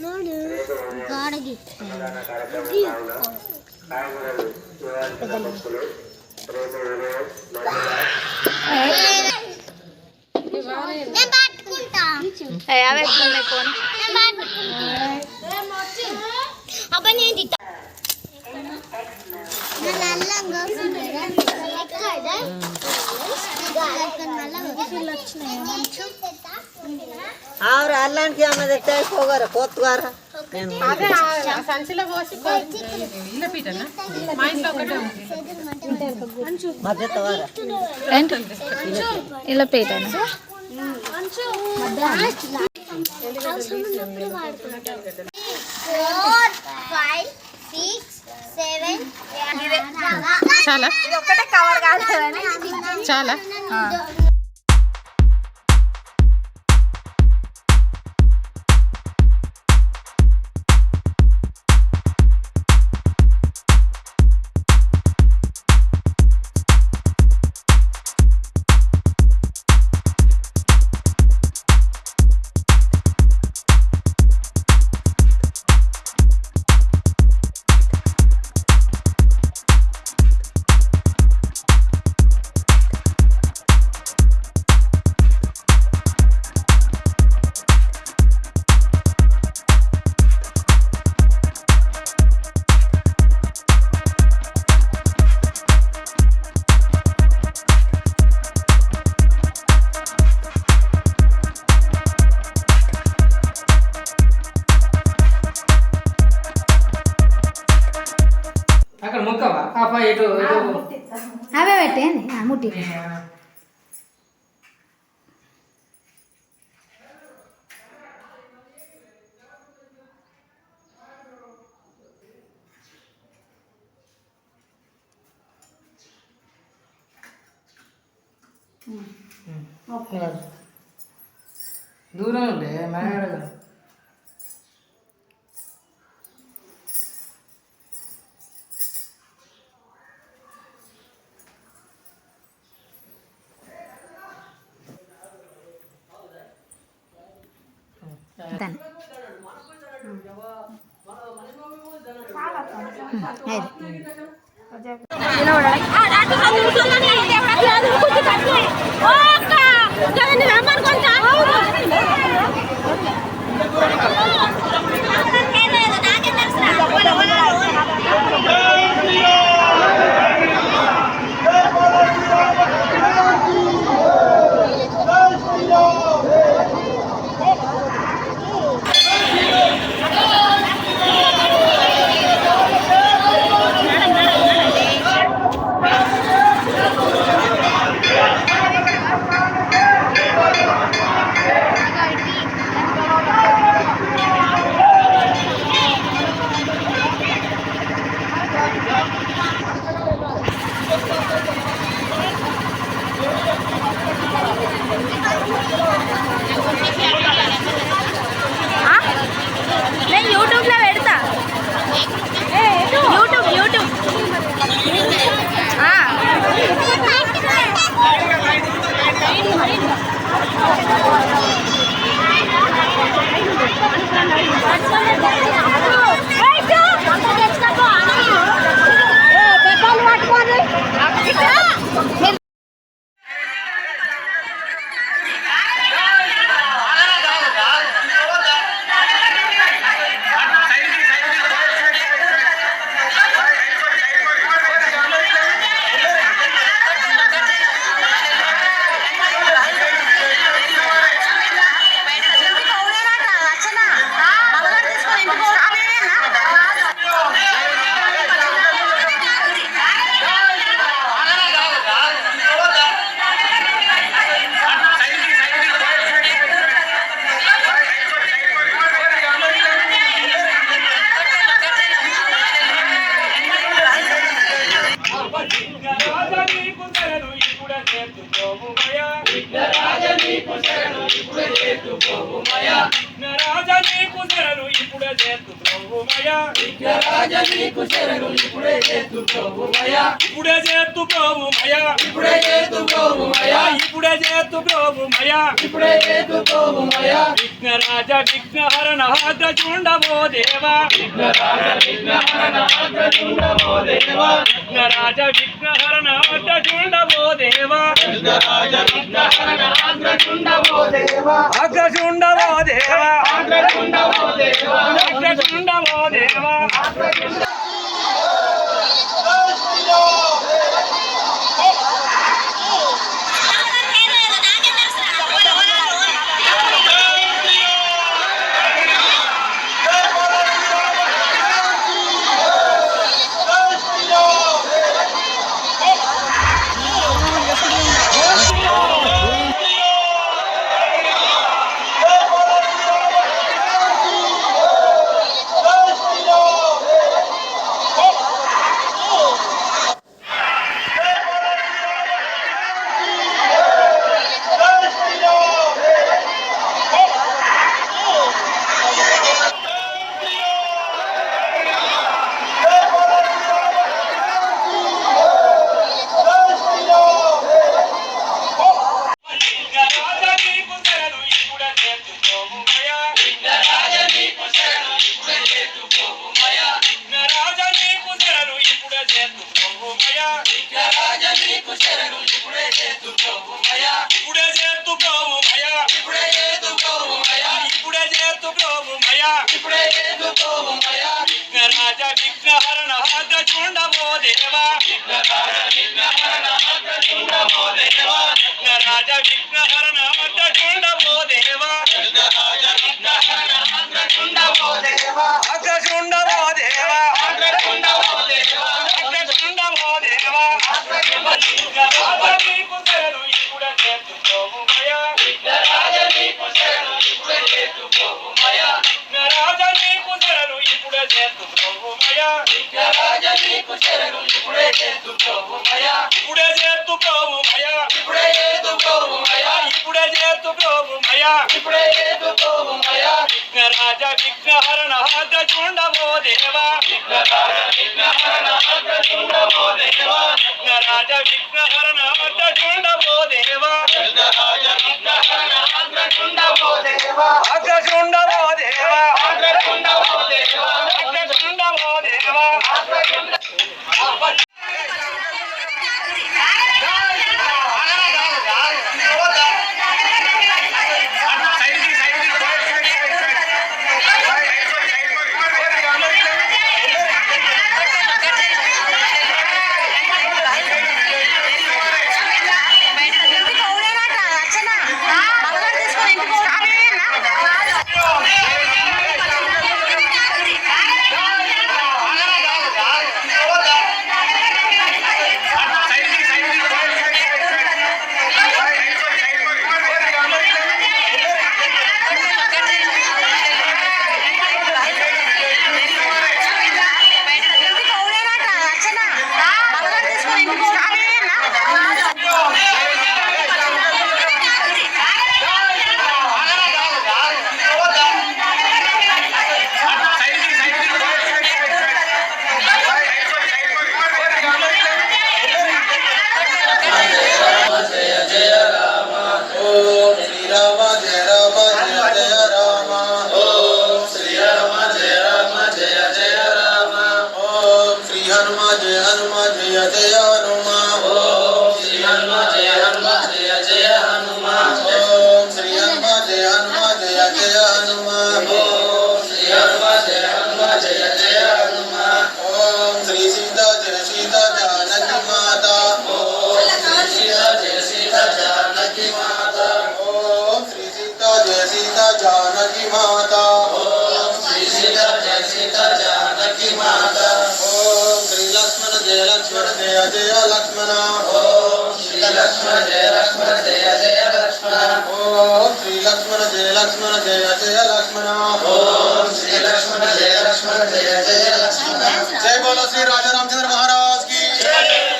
ನೋಡು ಗಾಡಿಗೆ और अल्लाह की आमद है होगा कोतवारा సంచిలో పోసి ఇలా పీటనా మా ఇంట్లో ఒకటే ఉంది మధ్య తవారా ఇలా పీటనా చాలా ఇది ఒకటే కవర్ కాలేదని చాలా అక్కడ ముక్కవా పాప ఇటు అవే పెట్టేయండి ముట్టి దూరం ఉండే మేడ దాన్ని నేను యూట్యూబ్లో పెడతా యూట్యూబ్ రాజని నీకు శరణు ఇప్పుడే చేతు ప్రభుమయ విఘ్నరాజ నీకు శరణు ఇప్పుడే చేతు ప్రభుమయ విఘ్నరాజ నీకు శరణు ఇప్పుడే చేతు ప్రభుమయ ఇప్పుడే చేతు ప్రభుమయ ఇప్పుడే చేతు ప్రభుమయ ఇప్పుడే చేతు ప్రభుమయ ఇప్పుడే చేతు ప్రభుమయ విఘ్నరాజ విఘ్నహరణ అగ్రచుండవో దేవా విఘ్నరాజ విఘ్నహరణ అగ్రచుండవో దేవా విఘ్నరాజ విఘ్నహరణ అగ్రచుండవో దేవా విఘ్నరాజ విఘ్నహరణ అగ్రచుండవో దేవా అగ్రచుండవో దేవా అగ్రచుండవో దేవా అగ్రచుండవో దేవా విఘ్నరాజ విఘ్నహరణ అగ్రచుండవో దేవా విఘ్నరాజ విఘ్నహరణ అగ్రచుండవో దేవా విఘ్నరాజ విఘ్నహరణ అగ్రచుండవో దేవా విఘ్నరాజ విఘ్నహరణ అగ్రచుండవో దేవా అగ్రచుండవో దేవా అగ్రచుండవో దేవా అగ్రచుండవో దేవా విఘ్నరాజ నీకు శరణు ఇప్పుడే చేతు ప్రభుమయ విఘ్నరాజ నీకు శరణు ఇప్పుడే చేతు ప్రభుమయ విఘ్నరాజ నీకు శరణు ఇప్పుడే చేతు ప్రభుమయ విఘ్నరాజ నీకు శరణు ఇప్పుడే చేతు ప్రభుమయ ఇప్పుడే చేతు ప్రభుమయ ఇప్పుడే చేతు ప్రభుమయ ఇప్పుడే చేతు ప్రభుమయ ఇప్పుడే చేతు ప్రభుమయ విఘ్నరాజ విఘ్నహరణ అగ్రచుండవో దేవా విఘ్నరాజ విఘ్నహరణ అగ్రచుండవో దేవా విఘ్నరాజ విఘ్నహరణ అగ్రచుండవో దేవా విఘ్నరాజ విఘ్నహరణ అగ్రచుండవో దేవా అగ్రచుండవో దేవా అగ్రచుండవో దేవా అగ్రచుండవో దేవా जानकी माता ओम श्री सीता जय सीता जानकी माता ओम श्री लक्ष्मण जय जय लक्ष्मण ओम श्री लक्ष्मण जय जय लक्ष्मण ओम श्री लक्ष्मण जय जय लक्ष्मण ओम श्री लक्ष्मण जय जय लक्ष्मण। जय बोलो श्री राजा रामचंद्र महाराज की जय।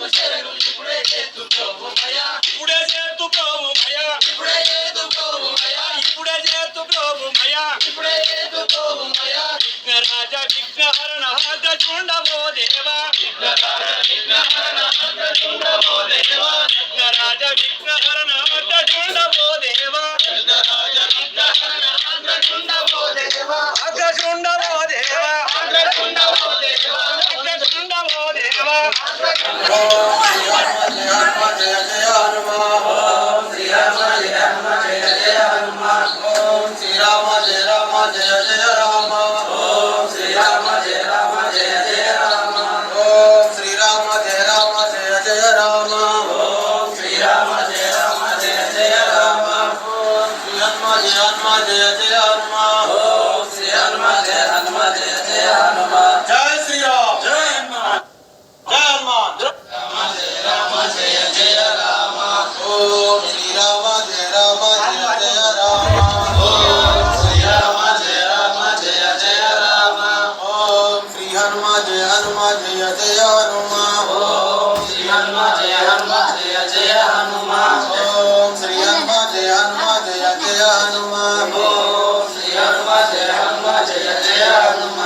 నీకు శరణు ఇప్పుడే చేతు ప్రభుమయా ఇప్పుడే చేతు ప్రభుమయా ఇప్పుడే చేతు ప్రభుమయా ఇప్పుడే చేతు ప్రభుమయా ఇప్పుడే చేతు ప్రభుమయా విఘ్నరాజ విఘ్నహరణ హరచుండవో దేవా విఘ్నరాజ విఘ్నహరణ హరచుండవో దేవా విఘ్నరాజ విఘ్నహరణ హరచుండవో దేవా విఘ్నరాజ విఘ్నహరణ హరచుండవో దేవా హరచుండవో దేవా హరచుండవో దేవా హరచుండవో దేవా ఓం శ్రీ హనుమ జయ జయ హనుమ ఓం శ్రీ హనుమ జయ జయ హనుమ ఓం శ్రీరామ జయ రామ జయ జయ రామ ఓం శ్రీరామ జయ రామ జయ జయ రామ ఓం శ్రీరామ జయ రామ జయ జయ రామ ఓం శ్రీరామ జయ రామ జయ జయ రామ ఓం శ్రీ హనుమ జయ హనుమ జయ జయ హనుమ ఓం శ్రీ హనుమ జయ హనుమ జయ జయ హనుమ జయ శ్రీరామ్ జయ హనుమాన్ జయ హనుమాన్ జయ రామ జయ జయ రామ ఓం శ్రీరామ జయ రామ జయ జయ రామ ఓం శ్రీరామ జయ రామ జయ జయ రామ ఓం శ్రీ హనుమ జయ హనుమ జయ జయ హనుమ ఓం శ్రీ హనుమ జయ హనుమ జయ జయ హనుమ ఓం శ్రీ హనుమ జయ హనుమ జయ జయ హనుమ ఓం శ్రీ హనుమ జయ హనుమ జయ జయ హనుమ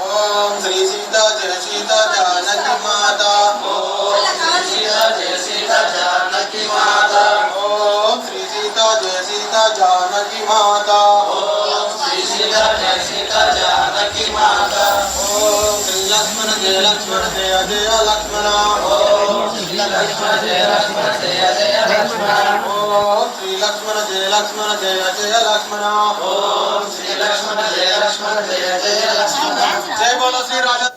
ఓం శ్రీ సీతా జయ సీతా జానకి మాతా ఓం శ్రీ సీతా జయ సీతా జానకి మాతా ఓం శ్రీ సీతా జయ సీతా జానకి మాతా ఓం శ్రీ సీతా జయ సీతా జానకి మాతా ఓం శ్రీ లక్ష్మణ జయ లక్ష్మణ జయ జయ లక్ష్మణ ఓం శ్రీ లక్ష్మణ జయ లక్ష్మణ జయ జయ లక్ష్మణ ఓం శ్రీ లక్ష్మణ జయ లక్ష్మణ జయ జయ లక్ష్మణ ఓం శ్రీ లక్ష్మణ జయ లక్ష్మణ జయ జయ లక్ష్మణ జయ బోలో శ్రీ రాజా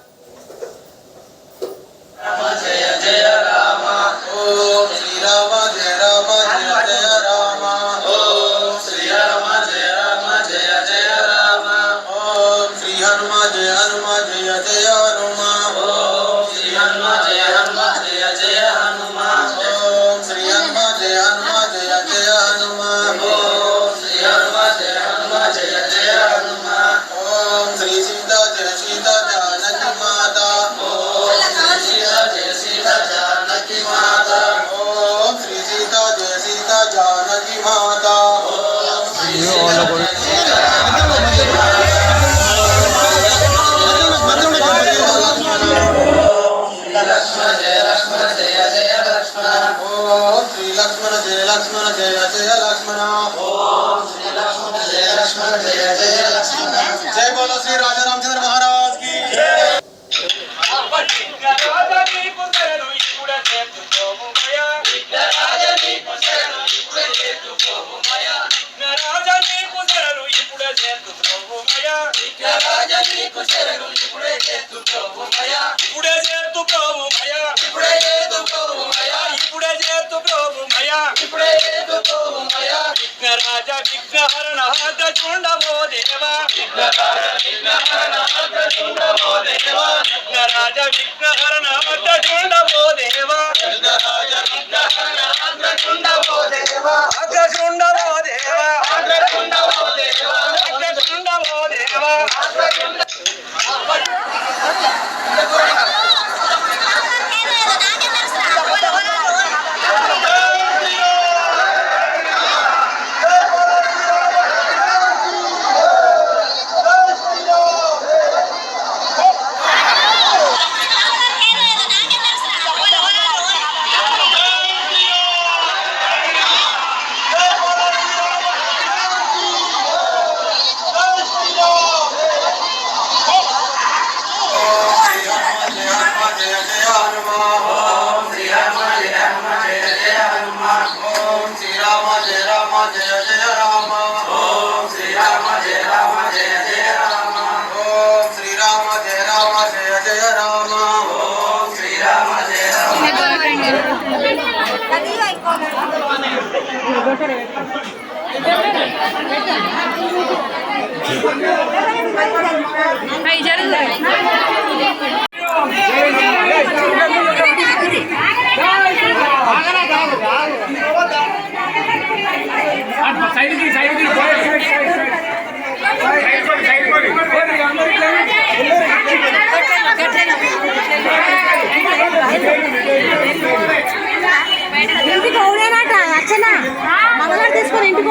జయ జయ రామ ఓం శ్రీరామ జయ రామ జయ జయ రామ ఓం శ్రీరామ జయ రామ జయ జయ రామ ఓం శ్రీ హనుమ జయ హనుమ జయ జయ హనుమ ఓం శ్రీ హనుమ జయ హనుమ జయ జయ హనుమ ఓం శ్రీ హనుమ జయ హనుమ జయ జయ హనుమ ఓం శ్రీ హనుమ జయ హనుమ జయ జయ హనుమ ఓం శ్రీ సీతా జయ సీతా జానకి మాతా ఓం శ్రీ సీతా జయ సీతా జానకి మాతా ఓం శ్రీ సీతా జయ సీతా జానకి మాతా ఓం శ్రీ సీతా జయ సీతా జానకి మాతా లక్ష్మణ జయ లక్ష్మణ జయ జయ లక్ష్మణ ఓం శ్రీ లక్ష్మణ జయ లక్ష్మణ జయ జయ లక్ష్మణ ఓం శ్రీ లక్ష్మణ జయ లక్ష్మణ జయ జయ లక్ష్మణ జయ బోలో శ్రీ రాజా రామచంద్ర महाराज की जय రాజా నీకు శరణు ఇప్పుడే చేతు ప్రభుమయా రాజా నీకు శరణు ఇప్పుడే చేతు ప్రభుమయా రాజా నీకు శరణు ఇప్పుడే చేతు ప్రభుమయా రాజా నీకు శరణు ఇప్పుడే చేతు ప్రభుమయా ఇప్పుడే చేతు ప్రభుమయా ఇప్పుడే చేతు ప్రభుమయా ఇప్పుడే చేతు ప్రభుమయా ఇప్పుడే చేతు ప్రభుమయా విఘ్నరాజ విఘ్నహరణ హరచుండవో దేవా విఘ్నరాజ విఘ్నహరణ హరచుండవో దేవా విఘ్నరాజ విఘ్నహరణ హరచుండవో దేవా విఘ్నరాజ విఘ్నహరణ హరచుండవో దేవా హరచుండవో దేవా హరచుండవో దేవా హరచుండవో దేవా సైడ్ అర్చన మంగళవారం తీసుకొని ఇంటికి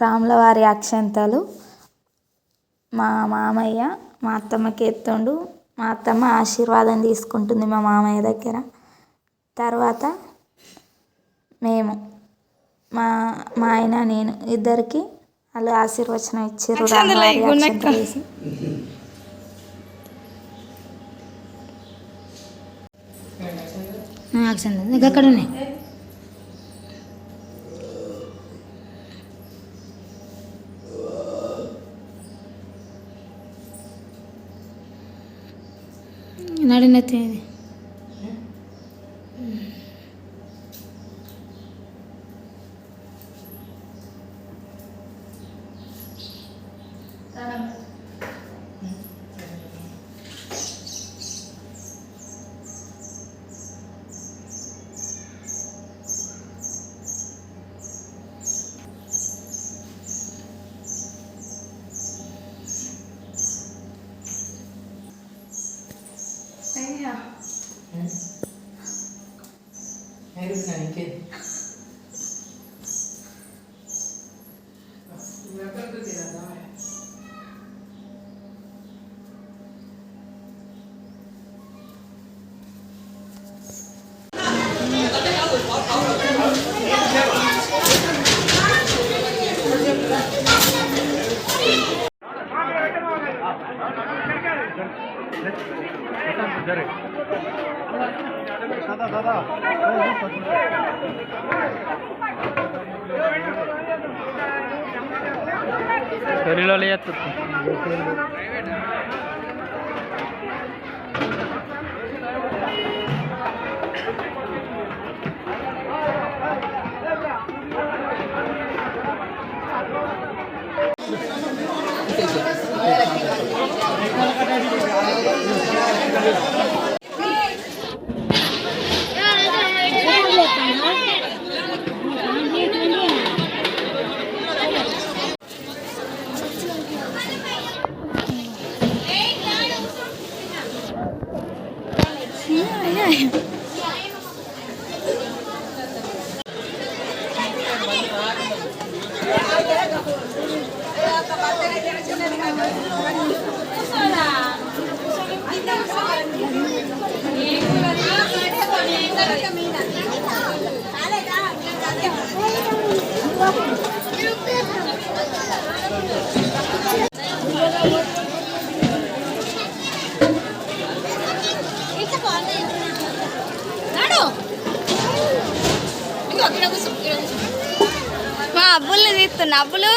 రాములవారి అక్షంతలు మా మామయ్య మా అత్తమ్మకి ఎత్తుండు. మా అత్తమ్మ ఆశీర్వాదం తీసుకుంటుంది మా మామయ్య దగ్గర. తర్వాత మేము మా ఆయన నేను ఇద్దరికి వాళ్ళు ఆశీర్వచనం ఇచ్చారు. రాములవారి అక్షంతలు వేసి అక్షంతలు నీకు అక్కడ ఉన్నాయి. నడినది మా అబ్బుల్ని తీస్తున్నా. అబ్బులు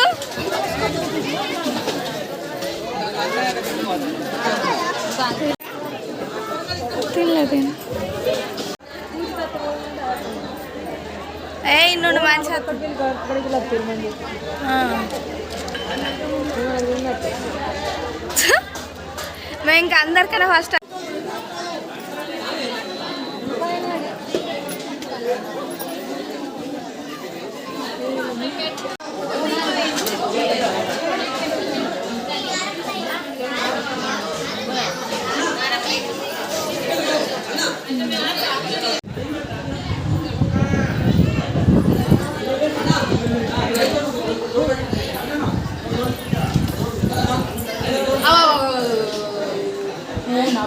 తినలేదు. ఏ నుండి మంచిగా మేము ఇంకా అందరికన్నా ఫస్ట్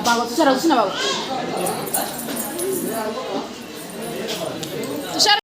బాబు చూసారా వచ్చిన బాబు చూసారా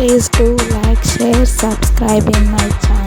Please do like, share, subscribe in my channel.